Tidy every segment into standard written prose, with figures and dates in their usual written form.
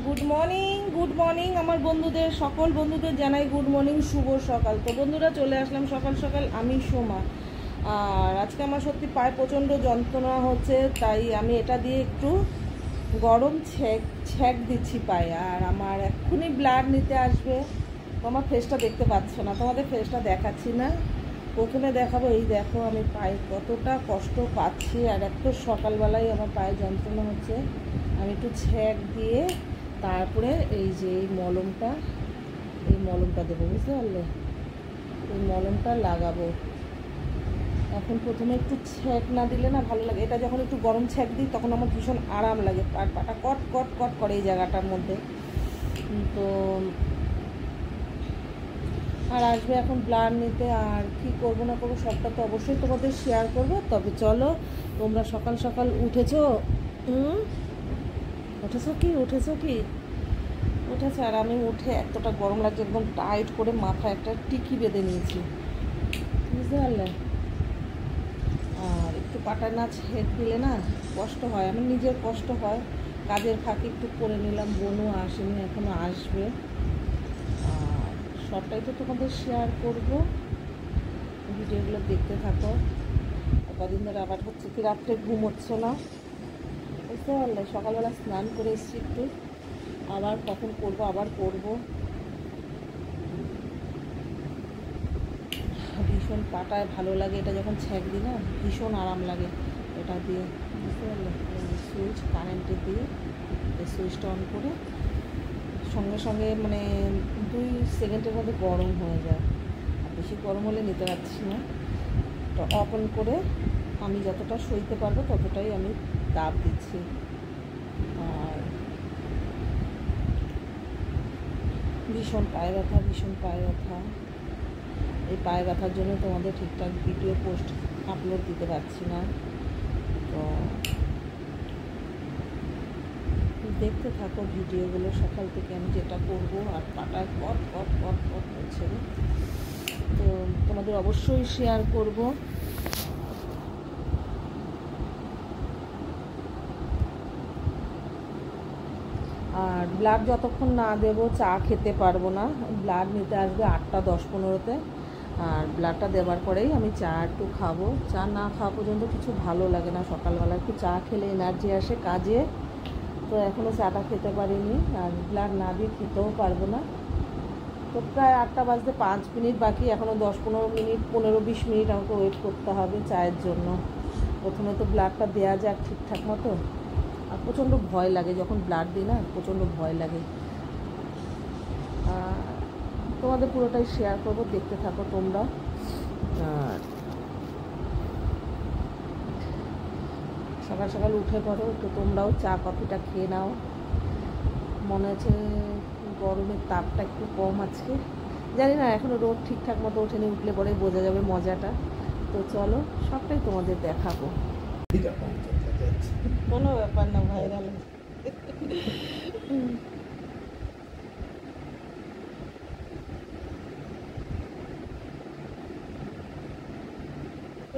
Good morning আমার বন্ধুদের, সকল বন্ধুদের জানাই গুড মর্নিং, শুভ সকাল। তো বন্ধুরা চলে আসলাম সকাল সকাল, আমি সোমা। আর আজকে আমার সত্যি পায়ে প্রচণ্ড যন্ত্রণা হচ্ছে, তাই আমি এটা দিয়ে একটু গরম ছ্যাঁক দিচ্ছি পায়ে। আর আমার এক্ষুনি ব্লাড নিতে আসবে। আমার ফেসটা দেখতে পাচ্ছ না, তোমাদের ফেসটা দেখাচ্ছি না, প্রথমে দেখাবো। এই দেখো আমি পায়ে কতটা কষ্ট পাচ্ছি, আর এত সকালবেলায় আমার পায়ে যন্ত্রণা হচ্ছে। আমি একটু ছ্যাঁক দিয়ে তারপরে এই যে এই মলমটা দেবো, বুঝতে পারলে? এই মলমটা লাগাবো। এখন প্রথমে একটু ছ্যাঁক না দিলে না ভালো লাগে। এটা যখন একটু গরম ছ্যাঁক দিই তখন আমার ভীষণ আরাম লাগে, আর পাটা কট কট কট করে এই জায়গাটার মধ্যে। তো আর আসবে এখন ব্লাড নিতে, আর কি করবো না করবো সবটা তো অবশ্যই তোমাদের শেয়ার করবো। তবে চলো, তোমরা সকাল সকাল উঠেছো আর আমি উঠে এতটা গরম লাগছে, একদম টাইট করে মাথায় একটা টিকি বেঁধে নিয়েছি, বুঝতে পারলে? আর একটু পাটা না ছেদ দিলে না কষ্ট হয়, আমার নিজের কষ্ট হয়। কাজের ফাঁকে একটু করে নিলাম, বোনও আসেনি, এখনও আসবে। আর সবটাই তো তোমাদের শেয়ার করবো, ভিডিওগুলো দেখতে থাকো। কদিন ধরে আবার হচ্ছে কি রাত্রে ঘুম হচ্ছে না, বুঝতে পারলে? সকালবেলা স্নান করে এসেছি একটু, আবার কখন করবো আবার করবো। ভীষণ পাটায় ভালো লাগে, এটা যখন ছ্যাঁক দিই না ভীষণ আরাম লাগে এটা দিয়ে, বুঝতে পারলে? সুইচ কারেন্টে দিয়ে এই সুইচটা অন করে সঙ্গে সঙ্গে মানে 2 সেকেন্ডের মধ্যে গরম হয়ে যায়। আর বেশি গরম হলে নিতে পারছি না, তো অফ অন করে আমি যতটা সইতে পারবো ততটাই আমি তাপ দিচ্ছি। আর ভীষণ পায়ে ব্যথা। এই পায়ে ব্যথার জন্য তোমাদের ঠিকঠাক ভিডিও পোস্ট আপলোড দিতে পারছি না। তো দেখতে থাকো ভিডিওগুলো সকাল থেকে আমি যেটা করব। আর পাটায় কট কট কট কট করছে, তো তোমাদের অবশ্যই শেয়ার করব। আর ব্লাড যতক্ষণ না দেবো চা খেতে পারবো না। ব্লাড নিতে আসবে 8টা 10-15-তে, আর ব্লাডটা দেওয়ার পরেই আমি চা একটু খাবো। চা না খাওয়া পর্যন্ত কিছু ভালো লাগে না সকালবেলা, একটু চা খেলে এনার্জি আসে কাজে। তো এখনও চাটা খেতে পারিনি, আর ব্লাড না দিয়ে খেতেও পারবো না। তো প্রায় 8টা বাজতে 5 মিনিট বাকি, এখনও 10-15 মিনিট 15-20 মিনিট আমাকে ওয়েট করতে হবে চায়ের জন্য। প্রথমে তো ব্লাডটা দেওয়া যাক ঠিকঠাক মতো। আর প্রচণ্ড ভয় লাগে যখন ব্লাড দিই না, প্রচণ্ড ভয় লাগে। তোমাদের পুরোটাই শেয়ার করবো, দেখতে থাকো তোমরা। আর সকাল সকাল উঠে পড়ো, তো তোমরাও চা কফিটা খেয়ে নাও। মনে হচ্ছে গরমের তাপটা একটু কম আজকে, জানি না, এখনও রোদ ঠিকঠাক মতো ওঠেনি, উঠলে পরে বোঝা যাবে মজাটা। তো চলো সবটাই তোমাদের দেখাবো। কোনো ব্যাপার না, ভাইরাল।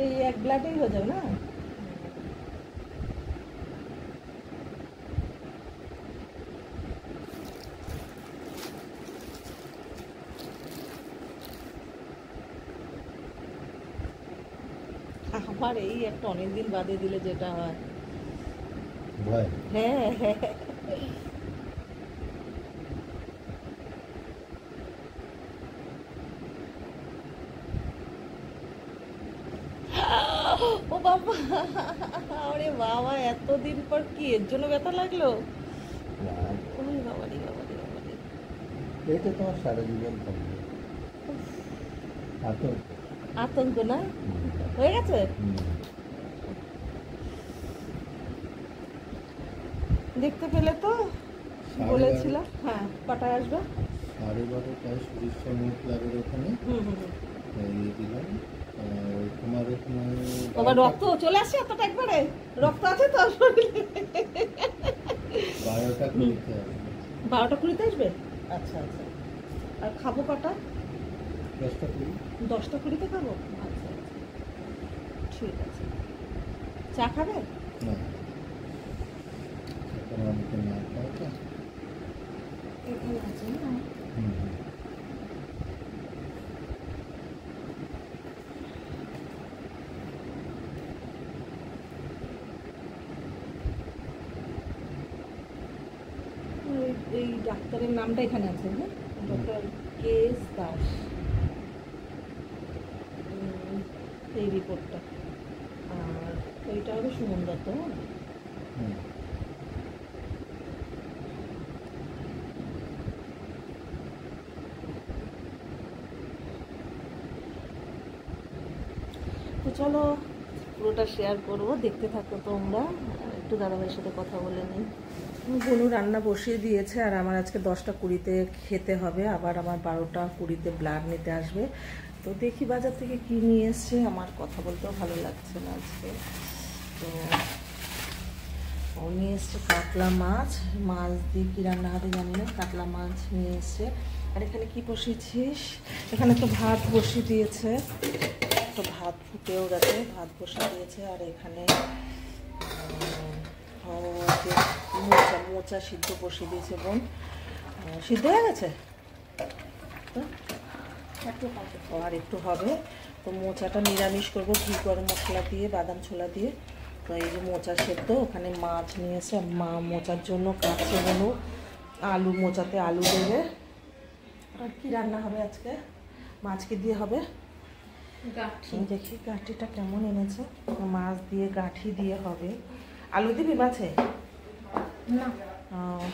এই এক ব্লাডেই হয়ে যাবে না? আমার এই একটা অনেকদিন বাদে দিলে যেটা হয়, হ্যাঁ হ্যাঁ। ও বাবা, আরে বাবা, এতদিন পর কি এর জন্য ব্যথা লাগলো? এটা তোমার সারা জীবন থাকবে আতঙ্ক না? হয়ে গেছে? দেখতে পেলে তো বলেছিলাম। হ্যাঁ, কটায় আসবে? 12:30টায় সরিষা মুখ লাগে ওখানে দিলাম। তোমার ওখানে তোমার রক্ত চলে আসছে এতটা, একবারে রক্ত আছে তো শরীরে? 12টা 20-তে আসবে। আচ্ছা আচ্ছা। আর খাবো কটা? 10টা 20-তে খাবো। আচ্ছা আচ্ছা, ঠিক আছে। চা খাবে? না, আছে না। এই ডাক্তারের নামটা এখানে আছে, হ্যাঁ, ডক্টর কে এস দাস। এই রিপোর্টটা, আর এইটা হবে সুমন দত্ত। তো চলো পুরোটা শেয়ার করবো, দেখতে থাকো তোমরা। একটু দাদাভাইয়ের সাথে কথা বলে নিই। বনু রান্না বসিয়ে দিয়েছে, আর আমার আজকে 10টা 20-তে খেতে হবে, আবার আমার 12টা 20-তে ব্লাড নিতে আসবে। তো দেখি বাজার থেকে কি নিয়ে এসছে, আমার কথা বলতেও ভালো লাগছে না আজকে। তো ও নিয়ে এসছে কাতলা মাছ, মাছ দিয়ে কী রান্না হবে জানি না, কাতলা মাছ নিয়ে এসছে। আর এখানে কি বসিয়েছিস? এখানে তো ভাত বসিয়ে দিয়েছে, তো ভাত ফুটেও গেছে, ভাত বসিয়ে দিয়েছে। আর এখানে মোচা সিদ্ধ বসিয়ে দিয়েছে বোন। সিদ্ধ হয়ে গেছে তো আর একটু হবে। তো মোচাটা নিরামিষ করবো, ঘি গরম মশলা দিয়ে, বাদাম ছোলা দিয়ে। তো এই যে মোচা সেদ্ধ, ওখানে মাছ নিয়েছে, মা মোচার জন্য কাটছে বনু, আলু, মোচাতে আলু দেবে। আর কি রান্না হবে আজকে? মাছকে দিয়ে হবে গাঠি। দেখি গাঠিটা কেমন এনেছে, মাছ দিয়ে গাঠি দিয়ে হবে। আলু দিবি মাছে? না,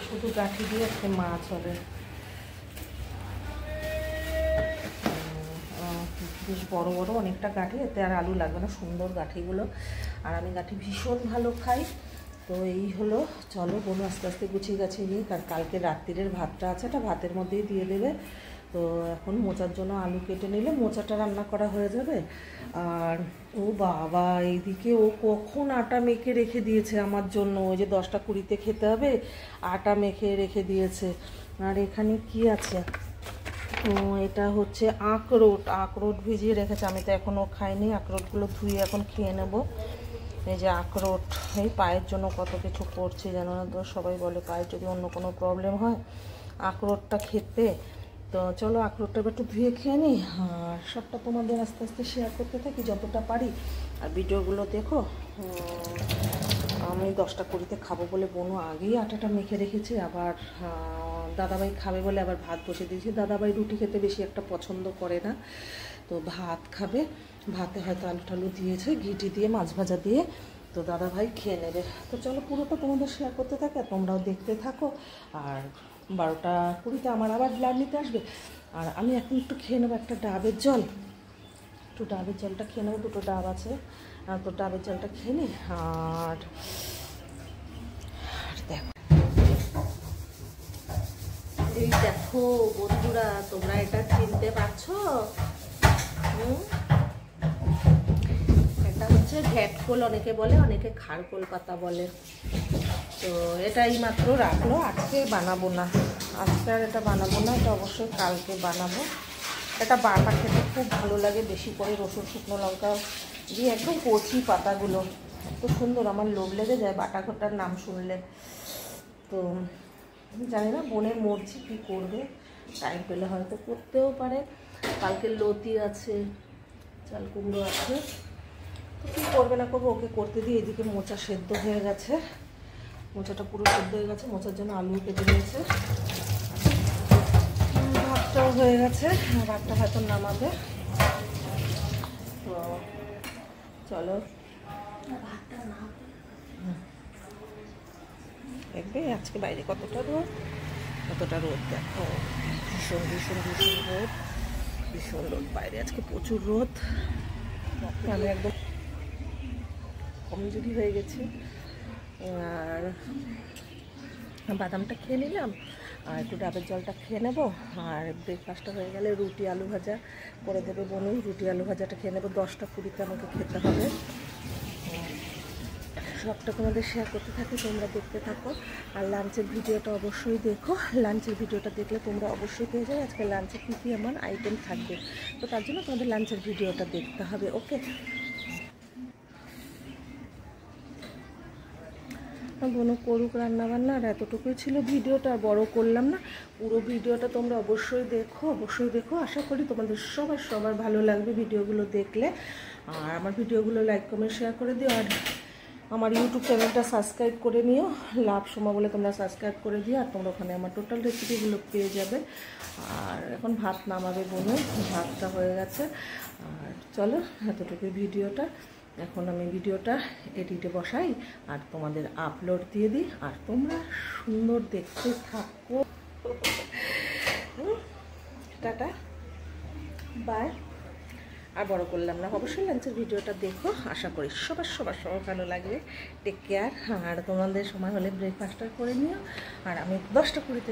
শুধু গাঠি দিয়ে একটা মাছ হবে। বেশ বড় বড় অনেকটা গাঠি, এতে আর আলু লাগবে না, সুন্দর গাঠিগুলো। আর আমি গাঠি ভীষণ ভালো খাই। তো এই হলো, চলো বোন আস্তে আস্তে গুছিয়ে গাছিয়ে নিই, কারণ কালকে রাত্রিরের ভাতটা আছে, এটা ভাতের মধ্যেই দিয়ে দেবে। তো এখন মোচার জন্য আলু কেটে নিলে মোচাটা রান্না করা হয়ে যাবে। আর ও বাবা, এইদিকে ও কখন আটা মেখে রেখে দিয়েছে আমার জন্য, ওই যে 10টা 20-তে খেতে হবে, আটা মেখে রেখে দিয়েছে। আর এখানে কি আছে? এটা হচ্ছে আখরোট ভিজিয়ে রেখেছে, আমি তো এখনও খাইনি। আখরোটগুলো ধুয়ে এখন খেয়ে নেব। এই যে আখরোট, এই পায়ের জন্য কত কিছু করছে জানো না তো, সবাই বলে পায়ে যদি অন্য কোনো প্রবলেম হয় আখরোটটা খেতে। তো চলো আখরোটটা একটু ধুয়ে খেয়ে নিই, আর সবটা তোমাদের আস্তে আস্তে শেয়ার করতে থাকি যতটা পারি। আর ভিডিওগুলো দেখো। আমি 10টা 20-তে খাবো বলে বনু আগেই আটাটা মেখে রেখেছে, আবার দাদাভাই খাবে বলে আবার ভাত বসে দিয়েছি। দাদাভাই রুটি খেতে বেশি একটা পছন্দ করে না, তো ভাত খাবে। ভাতে হয়তো আলু টালু দিয়েছে, ঘিটি দিয়ে, মাছ ভাজা দিয়ে, তো দাদাভাই খেয়ে নেবে। তো চলো পুরোটা তোমাদের শেয়ার করতে থাকে, তোমরাও দেখতে থাকো। আর 12টা 20-তে আমার আবার ব্লাড নিতে আসবে। আর আমি এখন একটু খেয়ে নেবো একটা ডাবের জল, একটু ডাবের জলটা খেয়ে নেবো, 2টো ডাব আছে, তো ডাবের জলটা খেয়ে নিই। আর দেখো, এই দেখো বন্ধুরা, তোমরা এটা চিনতে পারছো? এটা হচ্ছে ঘ্যাটকোল অনেকে বলে, অনেকে খারকোল পাতা বলে। তো এটাই মাত্র রাখলো, আজকে বানাবো না, আজকে আর এটা বানাবো না, এটা অবশ্যই কালকে বানাবো। এটা বাটা খেতে খুব ভালো লাগে, বেশি করে রসুন শুকনো লঙ্কা দিয়ে, একদম কচি পাতাগুলো, এত সুন্দর, আমার লোভ লেগে যায় বাটা ঘটার নাম শুনলে। তো জানি না বোনের মর্জি কী করবে, টাইম পেলে হয়তো করতেও পারে। কালকে লতি আছে, চাল কুমড়ো আছে, তো কী করবে না করবো, ওকে করতে দিয়ে। এদিকে মোচা সেদ্ধ হয়ে গেছে, মোচাটা পুরো সেদ্ধ হয়ে গেছে, মোচার জন্য আলু কেটে নিয়েছে। ভাতটাও হয়ে গেছে, ভাতটা হয়তো নামাবে। তো চলো দেখবে আজকে বাইরে কতটা রোদ, দেখো, ভীষণ ভীষণ ভীষণ রোদ, ভীষণ রোদ বাইরে আজকে, প্রচুর রোদ। আমি একদম কমজোরি হয়ে গেছি। আর বাদামটা খেয়ে নিলাম, আর একটু ডাবের জলটা খেয়ে নেবো। আর ব্রেকফাস্টটা হয়ে গেলে রুটি আলু ভাজা করে দেবে বনু, রুটি আলু ভাজাটা খেয়ে নেবো। 10টা 20-তে আমাকে খেতে হবে। সবটা তোমাদের শেয়ার করতে থাকি, তোমরা দেখতে থাকো। আর লাঞ্চের ভিডিওটা অবশ্যই দেখো, লাঞ্চের ভিডিওটা দেখলে তোমরা অবশ্যই পেয়ে যাবে আজকে লাঞ্চে কী কী আমার আইটেম থাকবে। তো তার জন্য তোমাদের লাঞ্চের ভিডিওটা দেখতে হবে, ওকে। বোনও করুক রান্নাবান্না। আর এতটুকুই ছিল ভিডিওটা, আর বড় করলাম না। পুরো ভিডিওটা তোমরা অবশ্যই দেখো। আশা করি তোমাদের সবার ভালো লাগবে ভিডিওগুলো দেখলে। আর আমার ভিডিওগুলো লাইক কমেন্ট শেয়ার করে দিও। আর আমার ইউটিউব চ্যানেলটা সাবস্ক্রাইব করে নিও, লাভ সোমা বলে তোমরা সাবস্ক্রাইব করে দিও। আর তোমরা ওখানে আমার টোটাল রেসিপিগুলো পেয়ে যাবে। আর এখন ভাত নামাবে বোনও, ভাতটা হয়ে গেছে। আর চলো, এতটুকুই ভিডিওটা। এখন আমি ভিডিওটা এডিটে বসাই আর তোমাদের আপলোড দিয়ে দিই। আর তোমরা সুন্দর দেখতে থাকো। Tata, by. আর বড় করলাম না, অবশ্যই লাঞ্চের ভিডিওটা দেখো। আশা করি সবার ভালো লাগবে। Take care. আর তোমাদের সময় হলে ব্রেকফাস্টটা করে নিও। আর আমি 10টা 20-তে